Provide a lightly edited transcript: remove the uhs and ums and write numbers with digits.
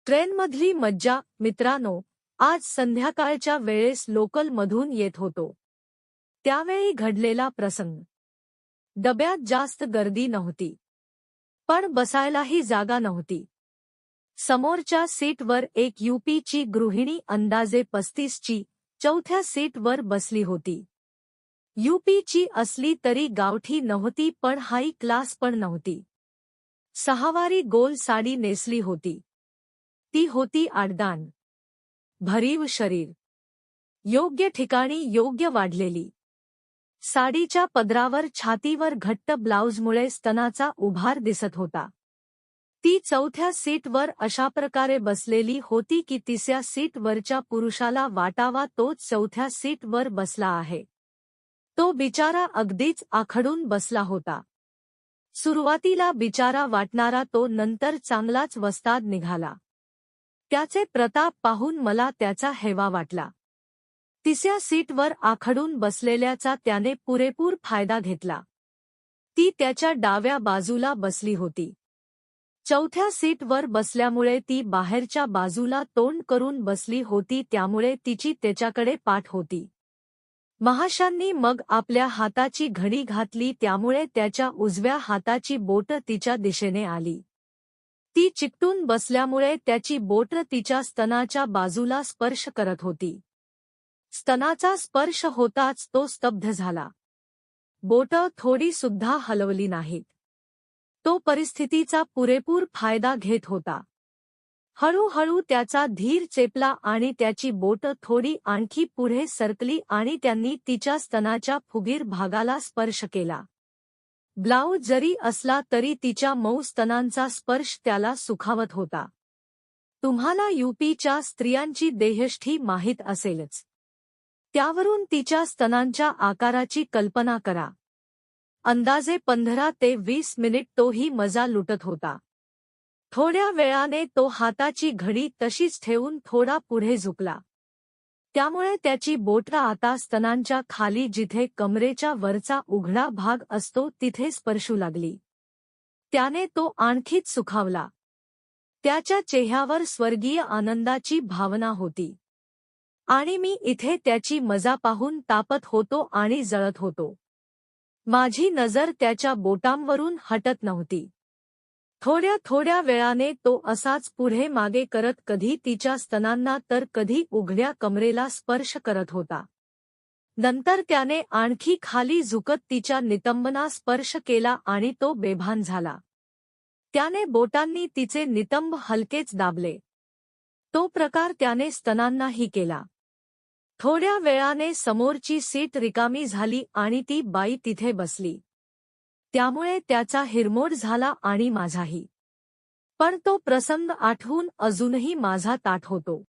ट्रेनमधली मज्जा मित्रांनो, आज संध्याकाळच्या वेळेस लोकलमधून येत होतो. त्यावेळी घडलेला प्रसंग. डब्यात जास्त गर्दी नव्हती, पण बसायलाही जागा नव्हती. समोरच्या सीटवर एक यूपीची गृहिणी अंदाजे 35ची चौथ्या सीटवर बसली होती. यूपीची असली तरी गावठी नव्हती, पण हाई क्लास पण नव्हती. सहावारी गोल साडी नेसली होती. ती होती आडदान, भरीव शरीर, योग्य ठिकाणी योग्य वाढलेली. साडीच्या पदरावर छातीवर घट्ट ब्लाउजमुळे स्तनाचा उभार दिसत होता. ती चौथ्या सीटवर अशाप्रकारे बसलेली होती की तिसऱ्या सीटवरच्या पुरुषाला वाटावा तोच चौथ्या सीटवर बसला आहे. तो बिचारा अगदीच आखडून बसला होता. सुरुवातीला बिचारा वाटणारा तो नंतर चांगलाच वस्ताद निघाला. त्याचे प्रताप पाहून मला त्याचा हेवा वाटला. तिसऱ्या सीटवर आखडून बसलेल्याचा त्याने पुरेपूर फायदा घेतला. ती त्याच्या डाव्या बाजूला बसली होती. चौथ्या सीटवर बसल्यामुळे ती बाहेरच्या बाजूला तोंड करून बसली होती, त्यामुळे तिची त्याच्याकडे पाठ होती. महाशांनी मग आपल्या हाताची घडी घातली, त्यामुळे त्याच्या उजव्या हाताची बोटं तिच्या दिशेने आली. ती चिकटून बसल्यामुळे त्याची बोटं तिच्या स्तनाच्या बाजूला स्पर्श करत होती. स्तनाचा स्पर्श होताच तो स्तब्ध झाला. बोटं थोडी सुद्धा हलवली नाहीत. तो परिस्थितीचा पुरेपूर फायदा घेत होता. हळूहळू त्याचा धीर चेपला आणि त्याची बोटं थोडी आणखी पुढे सरकली आणि त्यांनी तिच्या स्तनाच्या फुगीर भागाला स्पर्श केला. ब्लाऊज जरी असला तरी तिच्या मऊ स्तनांचा स्पर्श त्याला सुखावत होता. तुम्हाला यूपीच्या स्त्रियांची देहष्ठी माहीत असेलच. त्यावरून तिच्या स्तनांच्या आकाराची कल्पना करा. अंदाजे 15 ते 20 मिनिट तोही मजा लुटत होता. थोड्या वेळाने तो हाताची घडी तशीच ठेवून थोडा पुढे झुकला. त्यामुळे त्याची बोटं आता स्तनांच्या खाली, जिथे कमरेच्या वरचा उघडा भाग असतो, तिथे स्पर्शू लागली. त्याने तो आणखीच सुखावला. त्याच्या चेहऱ्यावर स्वर्गीय आनंदाची भावना होती. आणि मी इथे त्याची मजा पाहून तापत होतो आणि जळत होतो. माझी नजर त्याच्या बोटांवरून हटत नव्हती. थोड्या वेळाने तो असाच पुढे मागे करत कधी तिच्या स्तनांना तर कधी उघड्या कमरेला स्पर्श करत होता. नंतर त्याने आणखी खाली झुकत तिच्या नितंबना स्पर्श केला आणि तो बेभान झाला. त्याने बोटांनी तिचे नितंब हलकेच दाबले. तो प्रकार त्याने स्तनांनाही केला. थोड्या वेळाने समोरची सीट रिकामी झाली आणि ती बाई तिथे बसली. त्यामुळे त्याचा हिरमोड झाला आणि माझाही. पण तो प्रसंग आठवून अजूनही माझा ताठ होतो.